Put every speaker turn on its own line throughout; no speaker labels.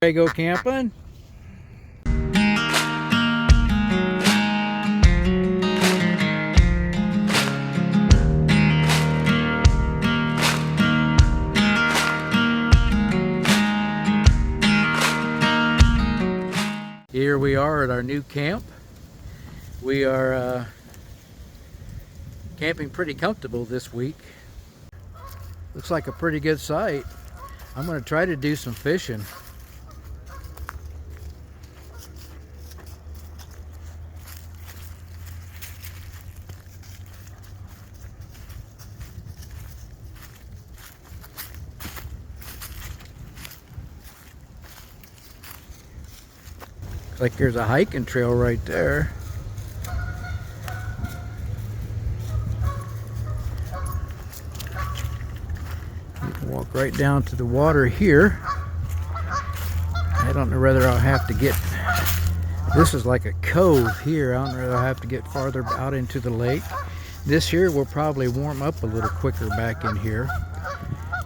Ready to go camping? Here we are at our new camp. We are camping pretty comfortable this week. Looks like a pretty good site. I'm going to try to do some fishing. Looks like there's a hiking trail right there. You can walk right down to the water here. I don't know whether I'll have to get, this is like a cove here. I don't know whether I'll have to get farther out into the lake. This here will probably warm up a little quicker back in here.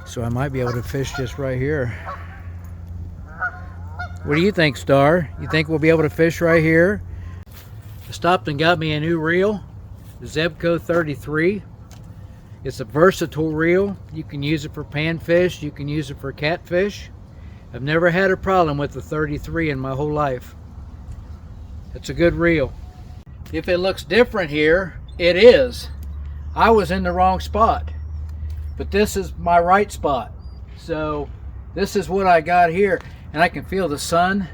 So I might be able to fish just right here. What do you think, Star? You think we'll be able to fish right here? I stopped and got me a new reel, the Zebco 33. It's a versatile reel. You can use it for panfish, you can use it for catfish. I've never had a problem with the 33 in my whole life. It's a good reel. If it looks different here, it is. I was in the wrong spot, but this is my right spot. So this is what I got here. And I can feel the sun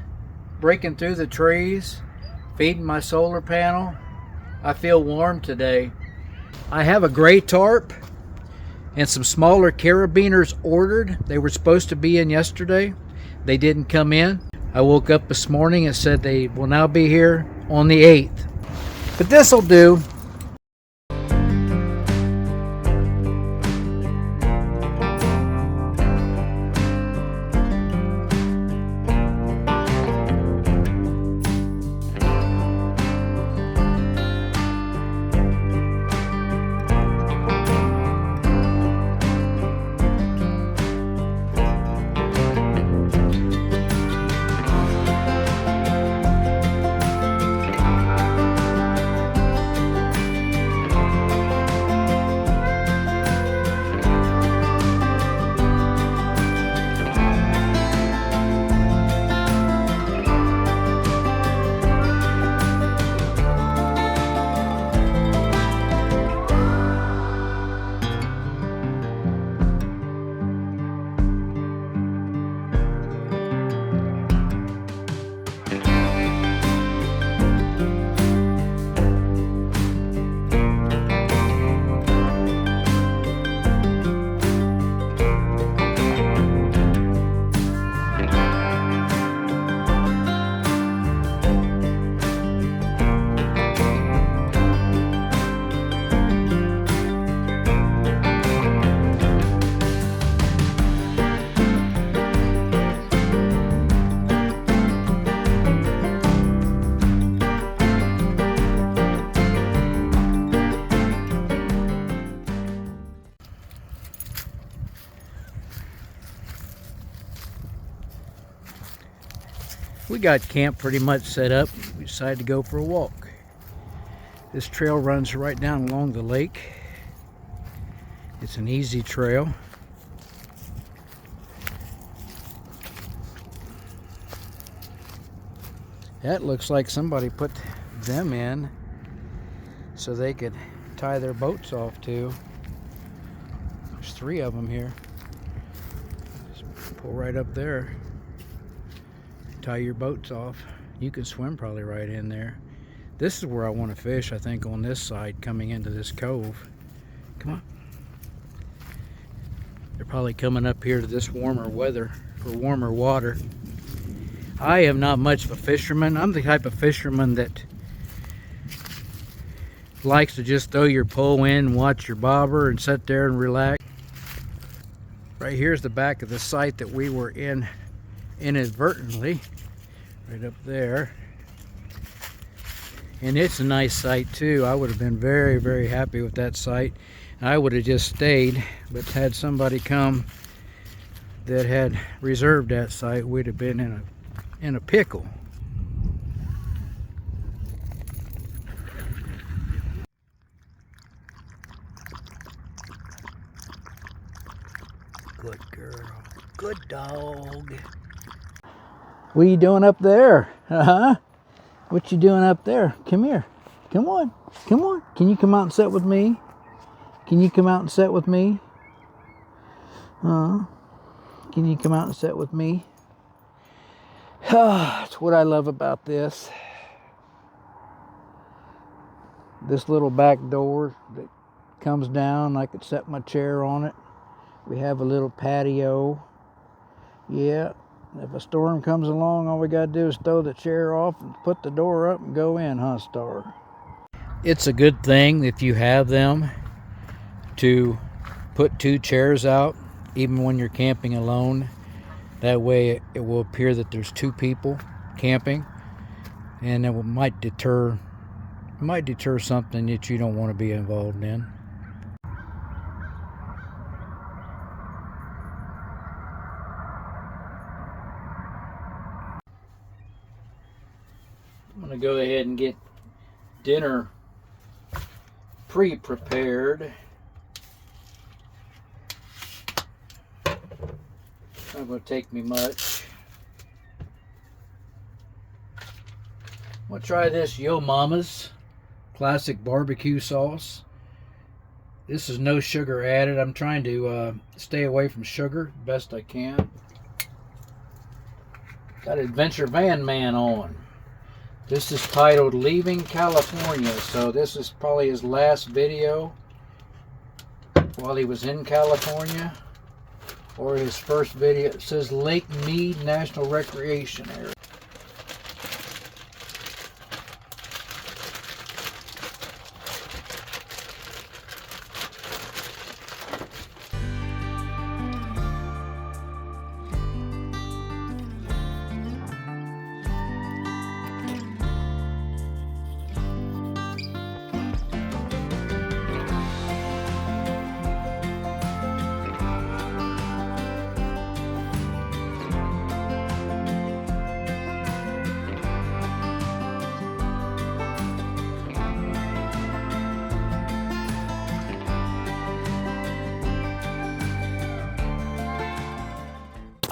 breaking through the trees, feeding my solar panel. I feel warm today. I have a gray tarp and some smaller carabiners ordered. They were supposed to be in yesterday. They didn't come in. I woke up this morning and said they will now be here on the 8th. But this'll do. We got camp pretty much set up. We decided to go for a walk. This trail runs right down along the lake. It's an easy trail. That looks like somebody put them in so they could tie their boats off to. There's 3 of them here. Just pull right up there. Tie your boats off. You can swim probably right in there. This is where I want to fish, I think, on this side coming into this cove. Come on. They're probably coming up here to this warmer weather for warmer water. I am not much of a fisherman. I'm the type of fisherman that likes to just throw your pole in, watch your bobber, and sit there and relax. Right here's the back of the site that we were in inadvertently, right up there. And it's a nice site too. I would have been very, very happy with that site. I would have just stayed, but had somebody come that had reserved that site, we'd have been in a pickle. Good girl. Good dog. What are you doing up there? Uh-huh. What you doing up there? Come here. Come on. Come on. Can you come out and sit with me? Can you come out and sit with me? Can you come out and sit with me? That's what I love about this. This little back door that comes down. I could set my chair on it. We have a little patio. Yeah, if a storm comes along, all we got to do is throw the chair off and put the door up and go in, huh, Star? It's a good thing if you have them to put 2 chairs out, even when you're camping alone. That way it will appear that there's 2 people camping, and it might deter something that you don't want to be involved in. I'm going to go ahead and get dinner pre-prepared. Not going to take me much. I'm going to try this Yo Mama's classic barbecue sauce. This is no sugar added. I'm trying to stay away from sugar best I can. Got Adventure Van Man on. This is titled Leaving California, so this is probably his last video while he was in California, or his first video. It says Lake Mead National Recreation Area.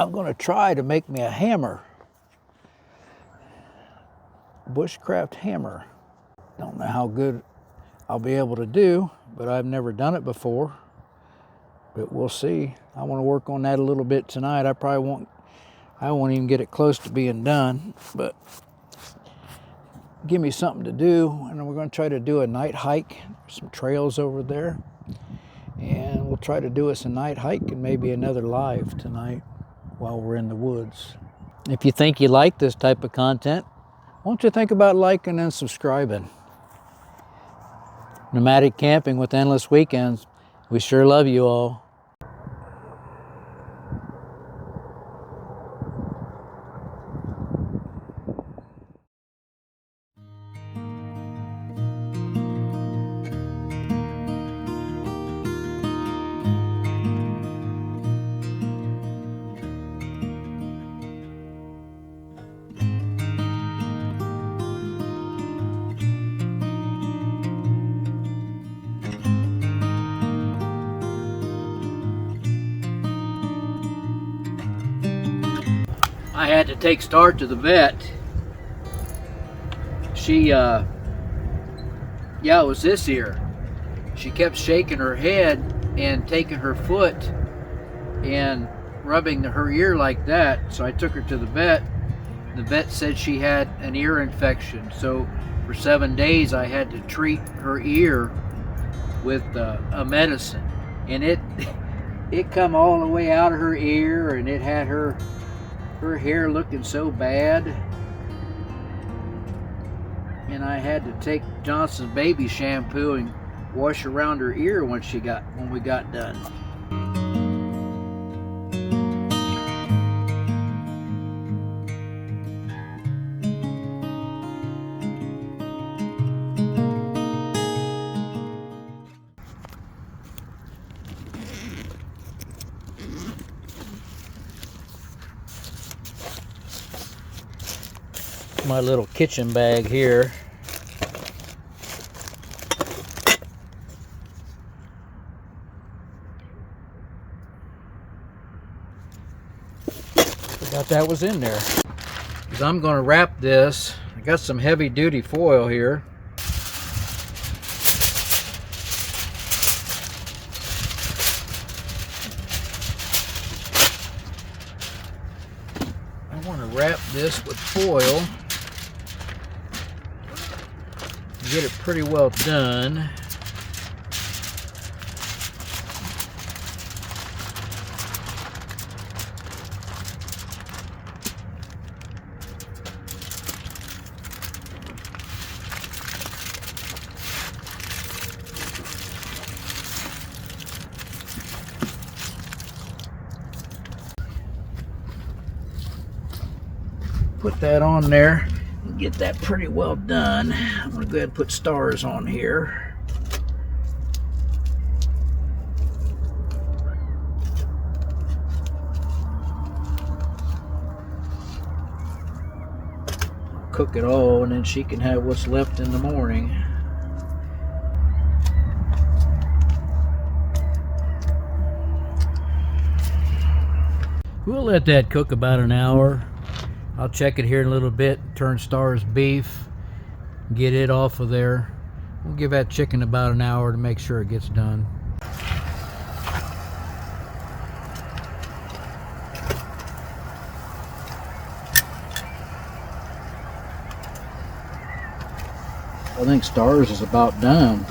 I'm going to try to make me a hammer. Bushcraft hammer. Don't know how good I'll be able to do, but I've never done it before. But we'll see. I want to work on that a little bit tonight. I won't even get it close to being done, but give me something to do, and we're going to try to do a night hike. Some trails over there, and we'll try to do us a night hike and maybe another live tonight while we're in the woods. If you think you like this type of content, why don't you think about liking and subscribing? Nomadic camping with endless weekends. We sure love you all. I had to take Star to the vet. She, it was this ear. She kept shaking her head and taking her foot and rubbing her ear like that. So I took her to the vet. The vet said she had an ear infection. So for 7 days I had to treat her ear with a medicine. And it come all the way out of her ear, and it had her hair looking so bad, and I had to take Johnson's baby shampoo and wash around her ear when we got done. my little kitchen bag here. Forgot that was in there. Because I'm going to wrap this. I got some heavy duty foil here. I want to wrap this with foil. Get it pretty well done. Put that on there and get that pretty well done. I'm going to go ahead and put stars on here. Cook it all, and then she can have what's left in the morning. We'll let that cook about an hour. I'll check it here in a little bit, turn Star's beef, get it off of there. We'll give that chicken about an hour to make sure it gets done. I think Star's is about done.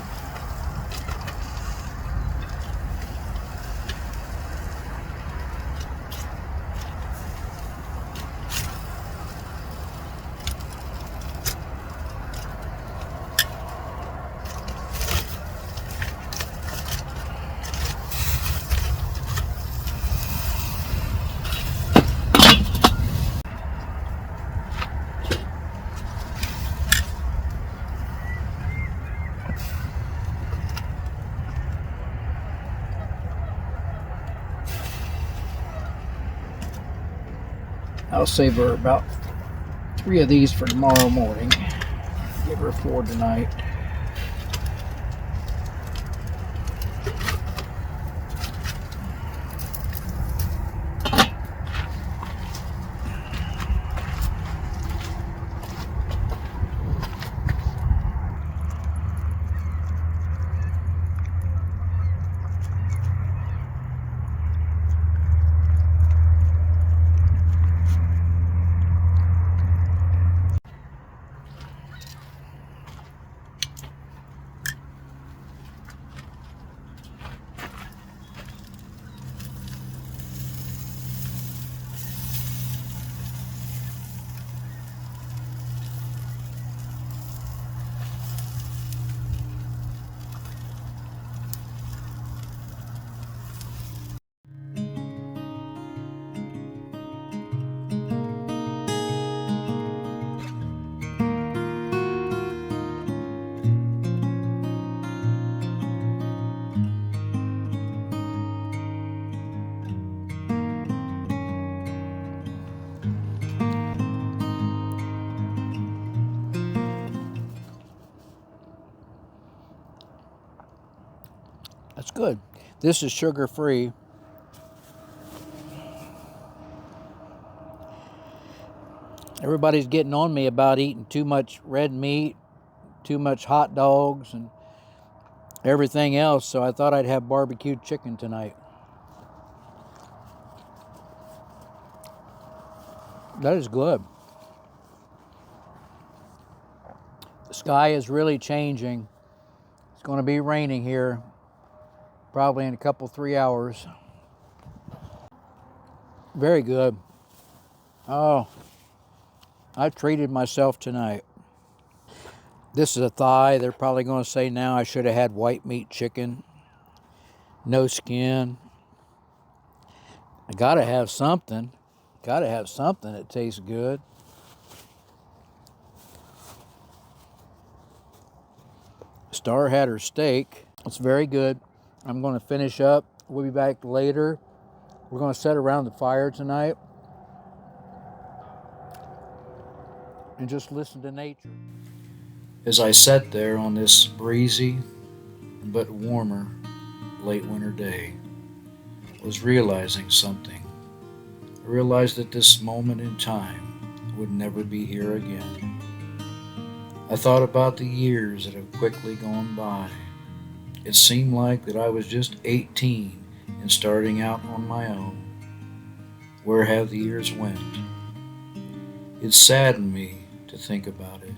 I'll save her about 3 of these for tomorrow morning. Give her 4 tonight. That's good. This is sugar-free. Everybody's getting on me about eating too much red meat, too much hot dogs, and everything else, so I thought I'd have barbecued chicken tonight. That is good. The sky is really changing. It's going to be raining here probably in a couple, 3 hours. Very good. Oh, I treated myself tonight. This is a thigh. They're probably going to say now I should have had white meat chicken. No skin. I gotta have something. Gotta have something that tastes good. Star had her steak. It's very good. I'm going to finish up. We'll be back later. We're going to sit around the fire tonight. and just listen to nature.
As I sat there on this breezy but warmer late winter day, I was realizing something. I realized that this moment in time would never be here again. I thought about the years that have quickly gone by. It seemed like that I was just 18 and starting out on my own. Where have the years went? It saddened me to think about it.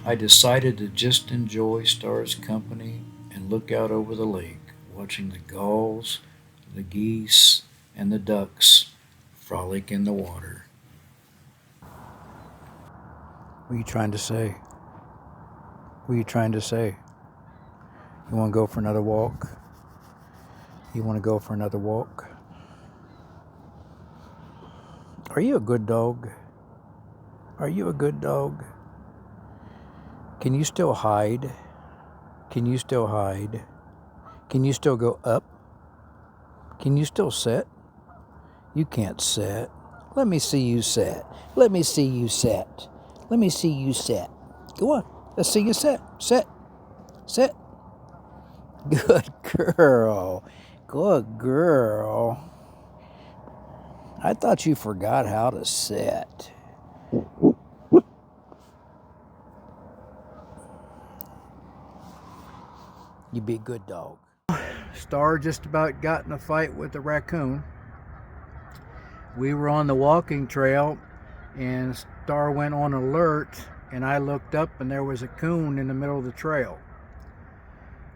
I decided to just enjoy Star's company and look out over the lake, watching the gulls, the geese, and the ducks frolic in the water.
What are you trying to say? What are you trying to say? You want to go for another walk? You want to go for another walk? Are you a good dog? Are you a good dog? Can you still hide? Can you still hide? Can you still go up? Can you still sit? You can't sit. Let me see you sit. Let me see you sit. Let me see you sit. Go on. Let's see you sit. Sit. Sit. Good girl. Good girl. I thought you forgot how to sit. You be a good dog. Star just about got in a fight with a raccoon. We were on the walking trail and Star went on alert, and I looked up and there was a coon in the middle of the trail.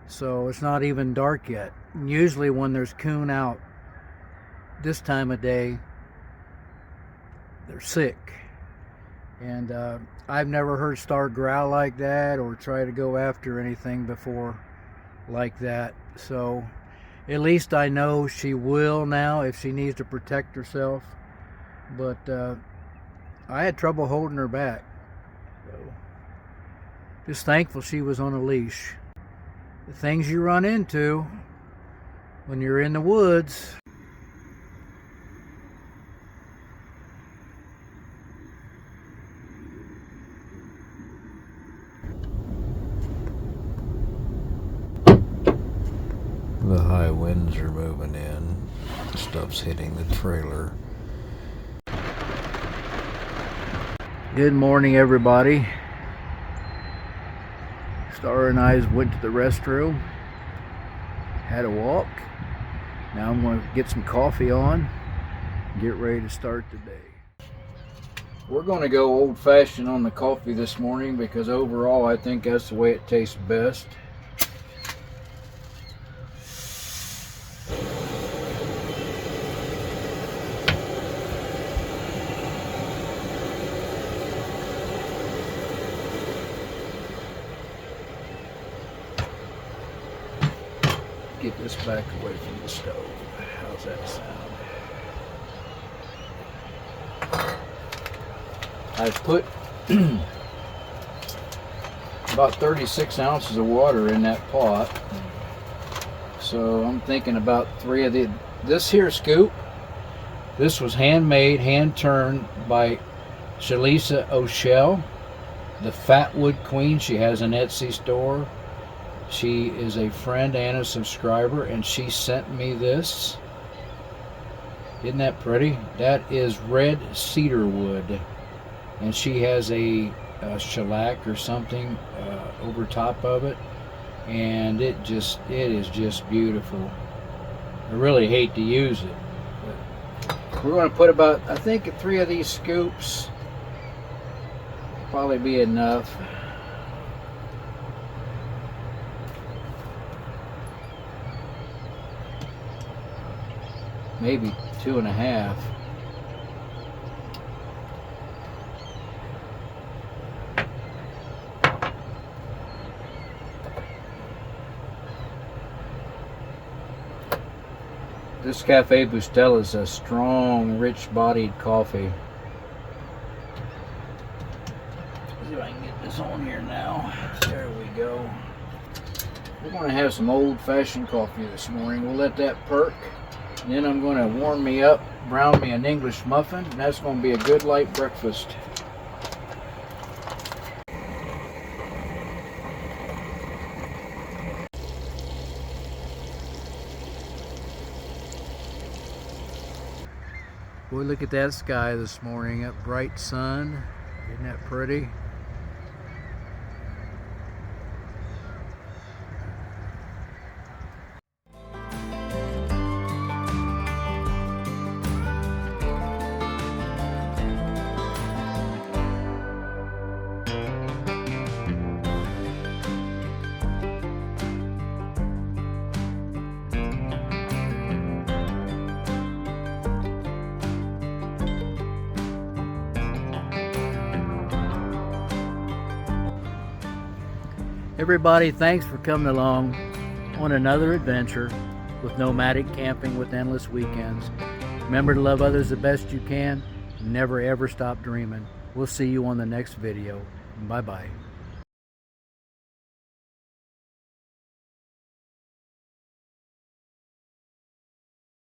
So it's not even dark yet. And usually when there's coon out this time of day, they're sick. And I've never heard Star growl like that or try to go after anything before like that. So at least I know she will now if she needs to protect herself. But I had trouble holding her back. So just thankful she was on a leash. The things you run into when you're in the woods.
The high winds are moving in. Stuff's hitting the trailer.
Good morning, everybody. Star and I went to the restroom, had a walk. Now I'm going to get some coffee on, get ready to start the day. We're going to go old-fashioned on the coffee this morning because overall I think that's the way it tastes best. Get this back away from the stove. How's that sound? I've put about 36 ounces of water in that pot. So I'm thinking about this here scoop. This was handmade, hand turned by Shalisa O'Shell, the Fatwood Queen. She has an Etsy store. She is a friend and a subscriber, and she sent me this. Isn't that pretty? That is red cedar wood, and she has a shellac or something over top of it, and it is just beautiful. I really hate to use it, but we're going to put about, I think 3 of these scoops will probably be enough. Maybe 2.5. This Cafe Bustelo is a strong, rich-bodied coffee. Let's see if I can get this on here now. There we go. We're going to have some old-fashioned coffee this morning. We'll let that perk. And then I'm going to warm me up, brown me an English muffin, and that's going to be a good light breakfast. Boy, look at that sky this morning. That bright sun. Isn't that pretty? Everybody, thanks for coming along on another adventure with nomadic camping with endless weekends. Remember to love others the best you can. Never ever stop dreaming. We'll see you on the next video. Bye bye.